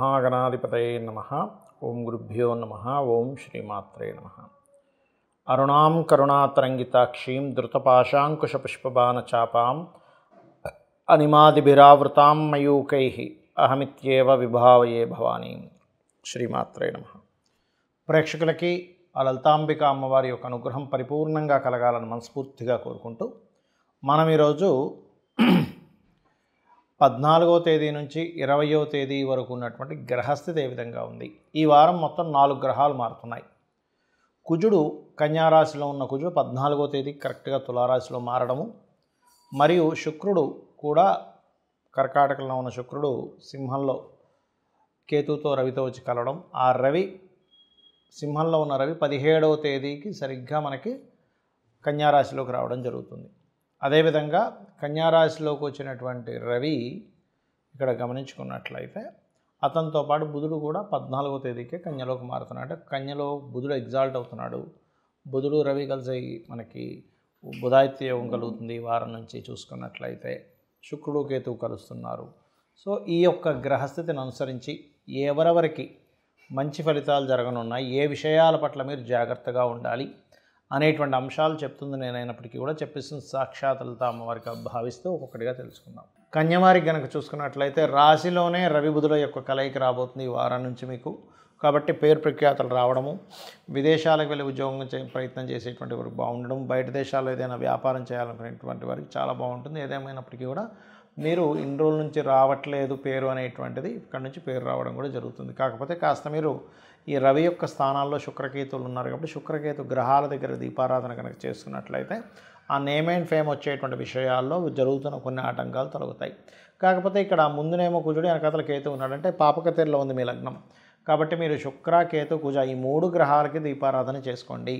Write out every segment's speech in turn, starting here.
శ్రీమహాగణాధిపతయే నమః. ఓం గురుభ్యో నమః. ఓం శ్రీమాత్రే నమః. అరుణాం కరుణాతరంగితాక్షీం ధృతపాశాంకుశపుష్పబాణచాపాం అనిమాదిభిరావృతాం మయూకైః అహమిత్యేవ విభావయే భవానీం. శ్రీమాత్రే నమః. ప్రేక్షకులకి ఆ లలితాంబిక అమ్మవారి యొక్క అనుగ్రహం పరిపూర్ణంగా కలగాలని మనస్ఫూర్తిగా కోరుకుంటూ మనం ఈరోజు 14వ తేదీ నుంచి 20వ తేదీ వరకు ఉన్నటువంటి గ్రహస్థితి ఏ విధంగా ఉంది. ఈ వారం మొత్తం 4 గ్రహాలు మారుతున్నాయి. కుజుడు కన్యారాశిలో ఉన్న కుజుడు 14వ తేదీ కరెక్ట్గా తులారాశిలో మారడము, మరియు శుక్రుడు కూడా కర్కాటకంలో ఉన్న శుక్రుడు సింహంలో కేతుతో రవితో వచ్చి కలవడం, ఆ రవి సింహంలో ఉన్న రవి 17వ తేదీకి సరిగ్గా మనకి కన్యారాశిలోకి రావడం జరుగుతుంది. అదేవిధంగా కన్యారాశిలోకి వచ్చినటువంటి రవి ఇక్కడ గమనించుకున్నట్లయితే అతనితో పాటు బుధుడు కూడా 14వ తేదీకే కన్యలోకి మారుతున్నాడు. అంటే కన్యలో బుధుడు ఎగ్జాల్ట్ అవుతున్నాడు. బుధుడు రవి కలిసి మనకి బుధాదిత్య యోగం కలుగుతుంది. ఈ వారం నుంచి చూసుకున్నట్లయితే శుక్రుడు కేతువు కలుస్తున్నారు. సో ఈ యొక్క గ్రహస్థితిని అనుసరించి ఎవరెవరికి మంచి ఫలితాలు జరగనున్నాయి, ఏ విషయాల పట్ల మీరు జాగ్రత్తగా ఉండాలి అనేటువంటి అంశాలు చెప్తుంది నేనైనప్పటికీ కూడా చెప్పేసిన సాక్షాత్ లలిత అమ్మవారికి భావిస్తూ ఒక్కొక్కటిగా తెలుసుకుందాం. కన్యవారికి కనుక చూసుకున్నట్లయితే రాశిలోనే రవి బుధుల యొక్క కలయిక రాబోతుంది ఈ వారం నుంచి మీకు. కాబట్టి పేరు ప్రఖ్యాతలు రావడము, విదేశాలకు వెళ్ళి ఉద్యోగం ప్రయత్నం చేసేటువంటి వారికి బాగుండడం, బయట దేశాల్లో ఏదైనా వ్యాపారం చేయాలనుకునేటువంటి వారికి చాలా బాగుంటుంది. ఏదేమైనప్పటికీ కూడా మీరు ఇన్ని రోజుల నుంచి రావట్లేదు పేరు అనేటువంటిది ఇక్కడ నుంచి పేరు రావడం కూడా జరుగుతుంది. కాకపోతే కాస్త మీరు ఈ రవి యొక్క స్థానాల్లో శుక్రకేతువులు ఉన్నారు కాబట్టి శుక్రకేతు గ్రహాల దగ్గర దీపారాధన కనుక చేసుకున్నట్లయితే ఆ నేమ్ అండ్ ఫేమ్ వచ్చేటువంటి విషయాల్లో జరుగుతున్న కొన్ని ఆటంకాలు తొలగుతాయి. కాకపోతే ఇక్కడ ముందునేమో కుజుడు వెనకాతల కేతు ఉన్నాడంటే పాపకతీరులో ఉంది మీ లగ్నం. కాబట్టి మీరు శుక్ర కేతు కుజ ఈ 3 గ్రహాలకి దీపారాధన చేసుకోండి.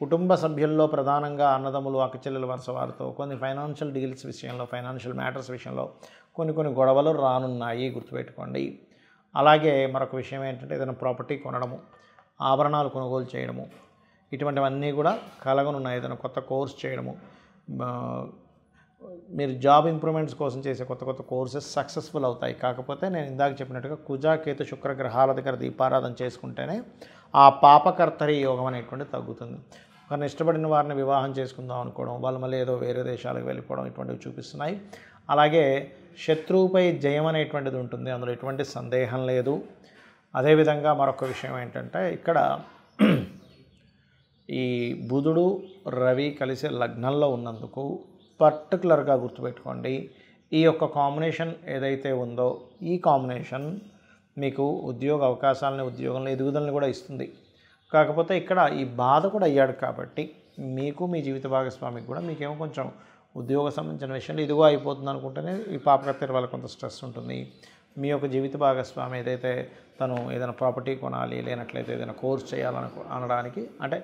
కుటుంబ సభ్యుల్లో ప్రధానంగా అన్నదమ్ములు అక్కచెల్లెల వరుస వారితో కొన్ని ఫైనాన్షియల్ డీల్స్ విషయంలో, ఫైనాన్షియల్ మ్యాటర్స్ విషయంలో కొన్ని గొడవలు రానున్నాయి, గుర్తుపెట్టుకోండి. అలాగే మరొక విషయం ఏంటంటే ఏదైనా ప్రాపర్టీ కొనడము, ఆభరణాలు కొనుగోలు చేయడము, ఇటువంటివన్నీ కూడా కలగనున్నాయి. ఏదైనా కొత్త కోర్స్ చేయడము, మీరు జాబ్ ఇంప్రూవ్మెంట్స్ కోసం చేసే కొత్త కోర్సెస్ సక్సెస్ఫుల్ అవుతాయి. కాకపోతే నేను ఇందాక చెప్పినట్టుగా కుజ కేతు శుక్ర గ్రహాల దగ్గర దీపారాధన చేసుకుంటేనే ఆ పాపకర్తరి యోగం అనేటువంటి తగ్గుతుంది. ఒకరిని ఇష్టపడిన వారిని వివాహం చేసుకుందాం అనుకోవడం, వాళ్ళు మళ్ళీ ఏదో వేరే దేశాలకు వెళ్ళిపోవడం ఇటువంటివి చూపిస్తున్నాయి. అలాగే శత్రువుపై జయం అనేటువంటిది ఉంటుంది, అందులో ఎటువంటి సందేహం లేదు. అదేవిధంగా మరొక విషయం ఏంటంటే ఇక్కడ ఈ బుధుడు రవి కలిసి లగ్నంలో ఉన్నందుకు పర్టికులర్గా గుర్తుపెట్టుకోండి, ఈ యొక్క కాంబినేషన్ ఏదైతే ఉందో ఈ కాంబినేషన్ మీకు ఉద్యోగ అవకాశాలని, ఉద్యోగంలో ఎదుగుదలని కూడా ఇస్తుంది. కాకపోతే ఇక్కడ ఈ బాధ కూడా అయ్యాడు కాబట్టి మీకు మీ జీవిత భాగస్వామికి కూడా మీకేమో కొంచెం ఉద్యోగ సంబంధించిన విషయంలో ఇదిగో అయిపోతుంది అనుకుంటేనే ఈ పాపకత్తెర వల్ల కొంత స్ట్రెస్ ఉంటుంది. మీ యొక్క జీవిత భాగస్వామి ఏదైతే తను ఏదైనా ప్రాపర్టీ కొనాలి, లేనట్లయితే ఏదైనా కోర్స్ అనడానికి అంటే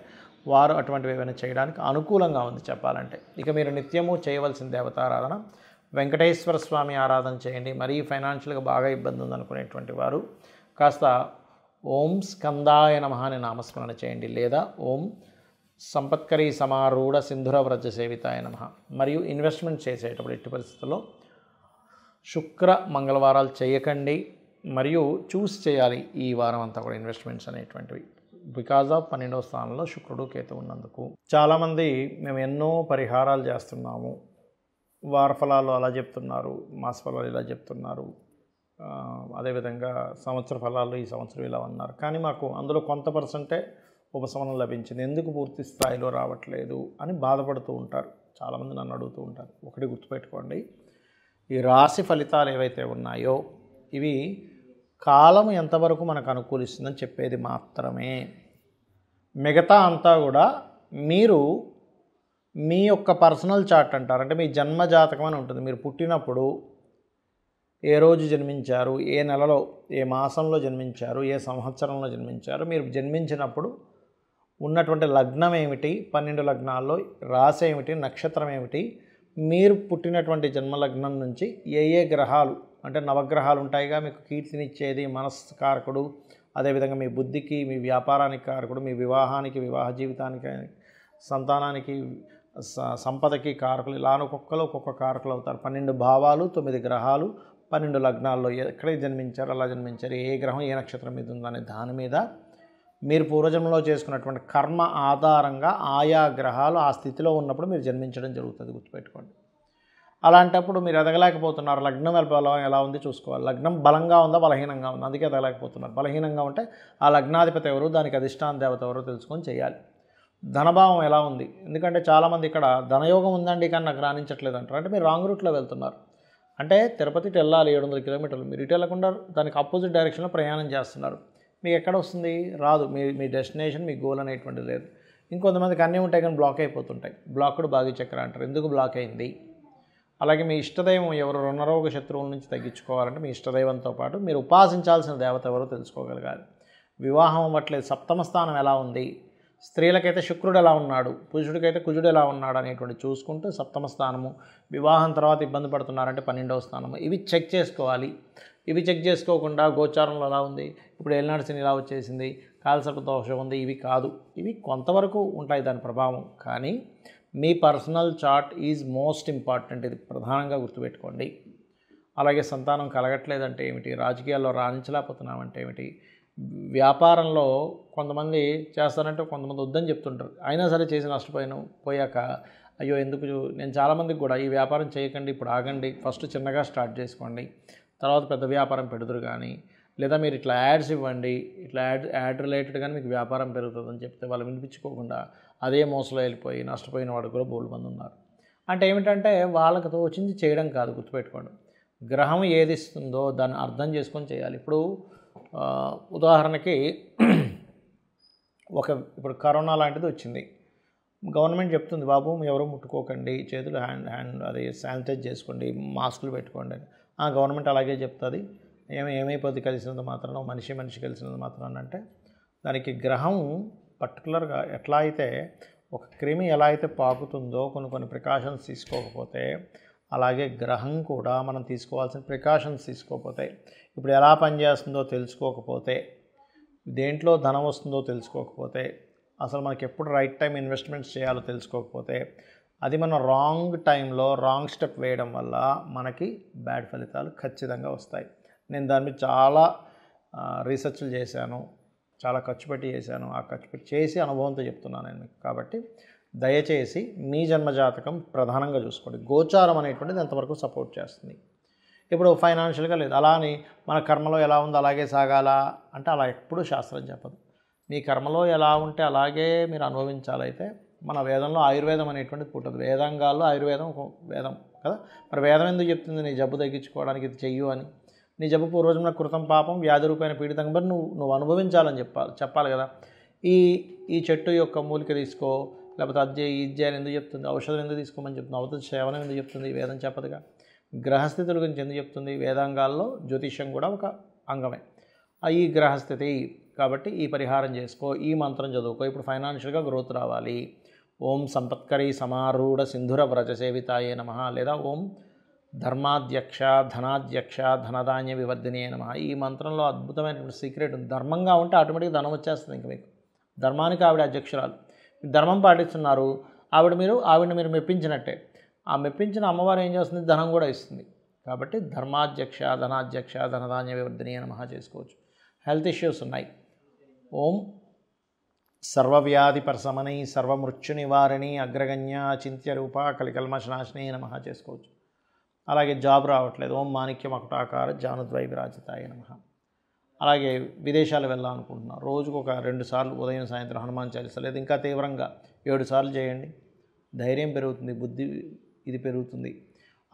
వారు అటువంటివి ఏమైనా చేయడానికి అనుకూలంగా ఉంది చెప్పాలంటే. ఇక మీరు నిత్యము చేయవలసిన దేవతారాధన వెంకటేశ్వర స్వామి ఆరాధన చేయండి. మరీ ఫైనాన్షియల్గా బాగా ఇబ్బంది ఉందనుకునేటువంటి వారు కాస్త ఓం స్కందాయ నమః అని నామస్మరణ చేయండి, లేదా ఓం సంపత్కరీ సమారూఢ సింధుర వ్రజ సేవితాయ నమః. మరియు ఇన్వెస్ట్మెంట్ చేసేటప్పుడు ఎట్టి పరిస్థితుల్లో శుక్ర మంగళవారాలు చేయకండి, మరియు చూసి చేయాలి ఈ వారం అంతా కూడా ఇన్వెస్ట్మెంట్స్ అనేటువంటివి. బికాజ్ ఆఫ్ 12వ స్థానంలో శుక్రుడు కేతు ఉన్నందుకు చాలామంది మేము ఎన్నో పరిహారాలు చేస్తున్నాము, వార ఫలాలు అలా చెప్తున్నారు, మాస ఫలాలు ఇలా చెప్తున్నారు, అదేవిధంగా సంవత్సర ఫలాలు ఈ సంవత్సరం ఇలా ఉన్నారు, కానీ మాకు అందులో కొంత పర్సెంటే ఉపశమనం లభించింది, ఎందుకు పూర్తి స్థాయిలో రావట్లేదు అని బాధపడుతూ ఉంటారు. చాలామంది నన్ను అడుగుతూ ఉంటారు. ఒకటి గుర్తుపెట్టుకోండి, ఈ రాశి ఫలితాలు ఏవైతే ఉన్నాయో ఇవి కాలం ఎంతవరకు మనకు అనుకూలిస్తుందని చెప్పేది మాత్రమే. మిగతా అంతా కూడా మీరు మీ యొక్క పర్సనల్ చార్ట్ అంటారు, అంటే మీ జన్మ జాతకం అని ఉంటుంది. మీరు పుట్టినప్పుడు ఏ రోజు జన్మించారు, ఏ నెలలో ఏ మాసంలో జన్మించారు, ఏ సంవత్సరంలో జన్మించారు, మీరు జన్మించినప్పుడు ఉన్నటువంటి లగ్నం ఏమిటి, 12 లగ్నాల్లో రాశి ఏమిటి, నక్షత్రం ఏమిటి, మీరు పుట్టినటువంటి జన్మలగ్నం నుంచి ఏ గ్రహాలు అంటే నవగ్రహాలు ఉంటాయిగా, మీకు కీర్తినిచ్చేది మనస్కారకుడు, అదేవిధంగా మీ బుద్ధికి, మీ వ్యాపారానికి కారకుడు, మీ వివాహానికి, వివాహ జీవితానికి, సంతానానికి, సంపదకి కారకులు, ఇలా ఒక్కొక్క కారకులు అవుతారు. 12 భావాలు, 9 గ్రహాలు, 12 లగ్నాల్లో ఎక్కడ జన్మించారు, అలా జన్మించారు, ఏ గ్రహం ఏ నక్షత్రం మీద ఉందనే దాని మీద మీరు పూర్వజన్మలో చేసుకున్నటువంటి కర్మ ఆధారంగా ఆయా గ్రహాలు ఆ స్థితిలో ఉన్నప్పుడు మీరు జన్మించడం జరుగుతుంది, గుర్తుపెట్టుకోండి. అలాంటప్పుడు మీరు ఎదగలేకపోతున్నారు, లగ్నం బలం ఎలా ఉంది చూసుకోవాలి. లగ్నం బలంగా ఉందా బలహీనంగా ఉందా, అందుకే ఎదగలేకపోతున్నారు. బలహీనంగా ఉంటే ఆ లగ్నాధిపతి ఎవరు, దానికి అధిష్టాన దేవత ఎవరో తెలుసుకొని చేయాలి. ధనభావం ఎలా ఉంది, ఎందుకంటే చాలామంది ఇక్కడ ధనయోగం ఉందండి కానీ నాకు రాణించట్లేదు అంటారు. అంటే మీరు రాంగ్ రూట్లో వెళ్తున్నారు. అంటే తిరుపతికి వెళ్ళాలి 700 కిలోమీటర్లు, మీరు ఇటు వెళ్ళకుండా దానికి అపోజిట్ డైరెక్షన్లో ప్రయాణం చేస్తున్నారు. మీకు ఎక్కడ వస్తుంది, రాదు. మీ డెస్టినేషన్, మీ గోల్ అనేటువంటిది లేదు. ఇంకొంతమందికి అన్నీ ఉంటాయి కానీ బ్లాక్ అయిపోతుంటాయి. బ్లాక్డ్ బాగి చక్ర అంటారు. ఎందుకు బ్లాక్ అయింది? అలాగే మీ ఇష్టదైవం ఎవరు, రుణరోగ శత్రువుల నుంచి తగ్గించుకోవాలంటే మీ ఇష్టదైవంతో పాటు మీరు ఉపాసించాల్సిన దేవత ఎవరో తెలుసుకోగలగాలి. వివాహం అవ్వట్లేదు, సప్తమ స్థానం ఎలా ఉంది, స్త్రీలకైతే శుక్రుడు ఎలా ఉన్నాడు, పురుషుడికైతే కుజుడు ఎలా ఉన్నాడు అనేటువంటి చూసుకుంటూ సప్తమ స్థానము, వివాహం తర్వాత ఇబ్బంది పడుతున్నారంటే 12వ స్థానము, ఇవి చెక్ చేసుకోవాలి. ఇవి చెక్ చేసుకోకుండా గోచారంలో ఎలా ఉంది, ఇప్పుడు ఏలినాడు శని ఇలా వచ్చేసింది, కాలసర్ప దోషం ఉంది, ఇవి కాదు. ఇవి కొంతవరకు ఉంటాయి దాని ప్రభావం, కానీ మీ personal chart is most important. ఇది ప్రధానంగా గుర్తుపెట్టుకోండి. అలాగే సంతానం కలగట్లేదంటే ఏమిటి, రాజకీయాల్లో రాణించలేకపోతున్నామంటే ఏమిటి, వ్యాపారంలో కొంతమంది చేస్తారంటే కొంతమంది వద్దని చెప్తుంటారు, అయినా సరే చేసి పోయాక అయ్యో ఎందుకు. నేను చాలామందికి కూడా ఈ వ్యాపారం చేయకండి, ఇప్పుడు ఆగండి, ఫస్ట్ చిన్నగా స్టార్ట్ చేసుకోండి, తర్వాత పెద్ద వ్యాపారం పెడుతురు కానీ, లేదా మీరు ఇట్లా యాడ్స్ ఇవ్వండి, ఇట్లా యాడ్ రిలేటెడ్గానే మీకు వ్యాపారం పెరుగుతుందని చెప్తే వాళ్ళు వినిపించుకోకుండా అదే మోసలో వెళ్ళిపోయి నష్టపోయిన వాడు కూడా బోల్డ్ మంది ఉన్నారు. అంటే ఏమిటంటే వాళ్ళకి తోచింది చేయడం కాదు, గుర్తుపెట్టుకోండి. గ్రహం ఏది ఇస్తుందో దాన్ని అర్థం చేసుకొని చేయాలి. ఇప్పుడు ఉదాహరణకి ఇప్పుడు కరోనా లాంటిది వచ్చింది, గవర్నమెంట్ చెప్తుంది బాబు ఎవరో ముట్టుకోకండి, చేతులు హ్యాండ్ అది శానిటైజ్ చేసుకోండి, మాస్కులు పెట్టుకోండి అని. గవర్నమెంట్ అలాగే చెప్తుంది. ఏమైపోద్ది కలిసినంత మాత్రాన, మనిషి కలిసినంత మాత్రాన అంటే దానికి గ్రహం పర్టికులర్గా ఎట్లా అయితే ఒక క్రిమి ఎలా అయితే పాకుతుందో కొన్ని ప్రికాషన్స్ తీసుకోకపోతే, అలాగే గ్రహం కూడా మనం తీసుకోవాల్సిన ప్రికాషన్స్ తీసుకోకపోతే, ఇప్పుడు ఎలా పనిచేస్తుందో తెలుసుకోకపోతే, దేంట్లో ధనం వస్తుందో తెలుసుకోకపోతే, అసలు మనకి ఎప్పుడు రైట్ టైం ఇన్వెస్ట్మెంట్స్ చేయాలో తెలుసుకోకపోతే, అది మనం రాంగ్ టైంలో రాంగ్ స్టెప్ వేయడం వల్ల మనకి బ్యాడ్ ఫలితాలు ఖచ్చితంగా వస్తాయి. నేను దాని మీద చాలా రీసెర్చ్లు చేశాను, చాలా ఖర్చు పెట్టి చేశాను. ఆ ఖర్చు పెట్టి చేసి అనుభవంతో చెప్తున్నాను నేను మీకు. కాబట్టి దయచేసి మీ జన్మజాతకం ప్రధానంగా చూసుకోండి. గోచారం అనేటువంటిది ఎంతవరకు సపోర్ట్ చేస్తుంది. ఇప్పుడు ఫైనాన్షియల్గా లేదు, అలా అని మన కర్మలో ఎలా ఉందో అలాగే సాగాలా అంటే అలా ఎప్పుడూ శాస్త్రం చెప్పదు. మీ కర్మలో ఎలా ఉంటే అలాగే మీరు అనుభవించాలైతే, మన వేదంలో ఆయుర్వేదం అనేటువంటిది పుట్టదు. వేదాంగాల్లో ఆయుర్వేదం ఒక వేదం కదా. మరి వేదం ఎందుకు చెప్తుంది నీ జబ్బు తగ్గించుకోవడానికి ఇది చెయ్యు అని? నీ జబ్బు పూర్వజన్మ కృతం పాపం వ్యాధి రూపమైన పీడితంగా బట్టి నువ్వు అనుభవించాలని చెప్పాలి కదా. ఈ చెట్టు యొక్క మూలిక తీసుకో, లేకపోతే అది చేయాలి ఎందుకు చెప్తుంది? ఔషధం ఎందుకు తీసుకోమని చెప్తుంది? అవతల సేవనం ఎందుకు చెప్తుంది? వేదం చెప్పదుగా. గ్రహస్థితుల గురించి ఎందుకు చెప్తుంది? వేదాంగాల్లో జ్యోతిష్యం కూడా ఒక అంగమే. ఈ గ్రహస్థితి కాబట్టి ఈ పరిహారం చేసుకో, ఈ మంత్రం చదువుకో, ఇప్పుడు ఫైనాన్షియల్గా గ్రోత్ రావాలి. ఓం సంపత్కరీ సమారూఢ సింధుర వ్రజ సేవితాయే నమః, లేదా ఓం ధర్మాధ్యక్ష ధనాధ్యక్ష ధనధాన్య వివర్ధినే నమః. ఈ మంత్రంలో అద్భుతమైనటువంటి సీక్రెట్ ఉంది. ధర్మంగా ఉంటే ఆటోమేటిక్గా ధనం వచ్చేస్తుంది. ఇంక మీకు ధర్మానికి ఆవిడ అధ్యక్షురాలు, ధర్మం పాటిస్తున్నారు, ఆవిడని మీరు మెప్పించినట్టే. ఆ మెప్పించిన అమ్మవారు ఏం చేస్తుంది? ధనం కూడా ఇస్తుంది. కాబట్టి ధర్మాధ్యక్ష ధనాధ్యక్ష ధనధాన్య వివర్ధినే నమః చేసుకోవచ్చు. హెల్త్ ఇష్యూస్ ఉన్నాయి, ఓం సర్వవ్యాధి పరసమనై సర్వమృత్యు నివారణి అగ్రగణ్య చింత్య రూప కలికల్మశనాశినే నమః చేసుకోవచ్చు. అలాగే జాబ్ రావట్లేదు, ఓం మాణిక్య మకుటాకార జానుద్వై విరాజితాయ నమః. అలాగే విదేశాలు వెళ్ళాలనుకుంటున్నాను, రోజుకు ఒక 2 సార్లు ఉదయం సాయంత్రం హనుమాన్ చాలీస, లేదా ఇంకా తీవ్రంగా 7 సార్లు చేయండి. ధైర్యం పెరుగుతుంది, బుద్ధి ఇది పెరుగుతుంది.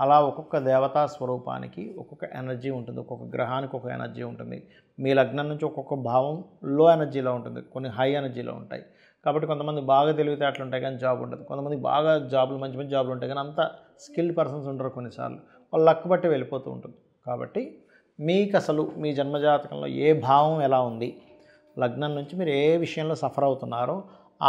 అలా ఒక్కొక్క దేవతా స్వరూపానికి ఒక్కొక్క ఎనర్జీ ఉంటుంది, ఒక్కొక్క గ్రహానికి ఒక ఎనర్జీ ఉంటుంది. మీ లగ్నం నుంచి ఒక్కొక్క భావం లో ఎనర్జీలో ఉంటుంది, కొన్ని హై ఎనర్జీలో ఉంటాయి. కాబట్టి కొంతమంది బాగా తెలివితేటలు ఉంటాయి కానీ జాబ్ ఉంటుంది, కొంతమంది బాగా జాబులు మంచి మంచి జాబులు ఉంటాయి కానీ అంత స్కిల్డ్ పర్సన్స్ ఉండరు కొన్నిసార్లు, వాళ్ళు లక్ బట్టి వెళ్ళిపోతూ ఉంటుంది. కాబట్టి మీకు అసలు మీ జన్మజాతకంలో ఏ భావం ఎలా ఉంది, లగ్నం నుంచి మీరు ఏ విషయంలో సఫర్ అవుతున్నారో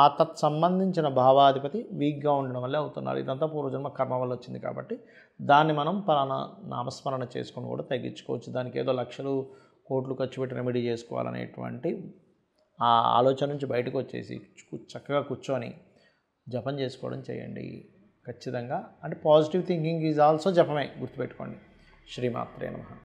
ఆ సంబంధించిన భావాధిపతి వీక్గా ఉండడం వల్లే అవుతున్నారు. ఇదంతా పూర్వజన్మ కర్మ వల్ల వచ్చింది. కాబట్టి దాన్ని మనం పలానా నామస్మరణ చేసుకొని కూడా తగ్గించుకోవచ్చు. దానికి ఏదో లక్షలు కోట్లు ఖర్చు పెట్టి రెమెడీ చేసుకోవాలనేటువంటి ఆ ఆలోచన నుంచి బయటకు వచ్చేసి చక్కగా కూర్చొని జపం చేసుకోవడం చేయండి ఖచ్చితంగా. అంటే పాజిటివ్ థింకింగ్ ఈజ్ ఆల్సో జపమే, గుర్తుపెట్టుకోండి. శ్రీమాత్రే నమః.